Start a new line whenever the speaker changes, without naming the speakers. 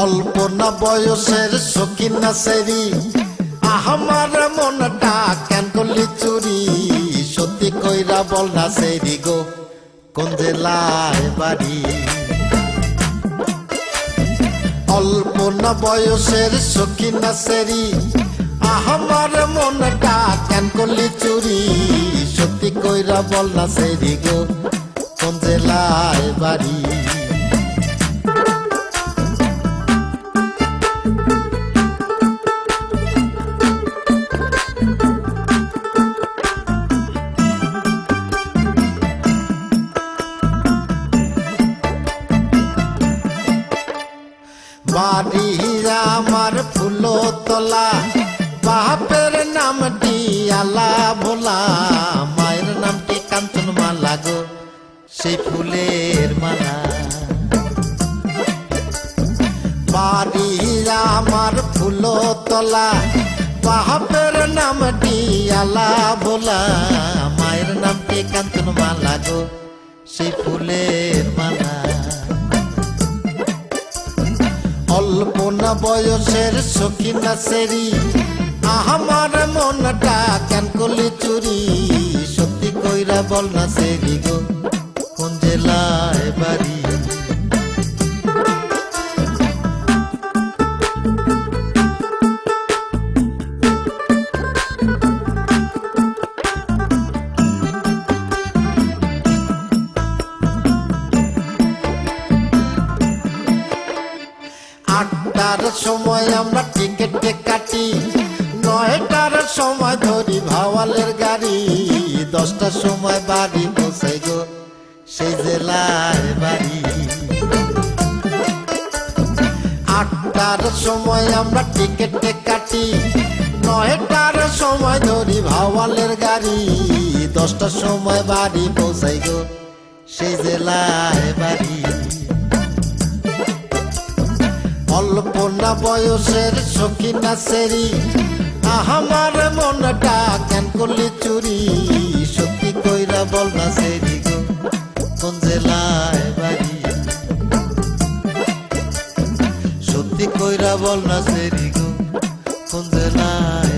অল্প না বয়সের সখী না সেরি আমার মনটা কেন করলি চুরি সত্যি কইরা বল না সেরি গো কোন জেলায় বাড়ি অল্প না বয়সের সখী না সেরি আমার মনটা কেন করলি চুরি সত্যি কইরা বল না সেরি গো কোন জেলায় বাড়ি বাড়ি আমার ফুলতলা বাপের নামটি আলা ভোলা মায়ের নামটি কাঞ্চন মালা গো সেই ফুলের মালা বাড়ি আমার ফুলতলা বাপের নামটি আলা ভোলা মায়ের নামটি কাঞ্চন মালা গো সেই ফুলের মালা অল্প না বয়সের সখী না সেরি আমার মনটা কেন করলি চুরি সত্যি কইরা বল না সেরি গো কোন জেলায় বাড়ি আটটার সময় আমরা টিকেটে কাটি 9টার সময় ধরি ভাওয়ালের গাড়ি 10টার সময় বাড়ি পৌঁছাই গো সেই জেলায় বাড়ি 8টার সময় আমরা টিকেটে কাটি 9টার সময় ধরি ভাওয়ালের গাড়ি 10টার সময় বাড়ি পৌঁছাই গো সেই জেলায় বাড়ি অল্প না বয়সের সখী না সেরি আমার মনটা কেন করলি চুরি সত্যি কইরা বল না সেরি গো কোন জেলায় বাড়ি সত্যি কইরা বল না সেরি গো কোন জেলায়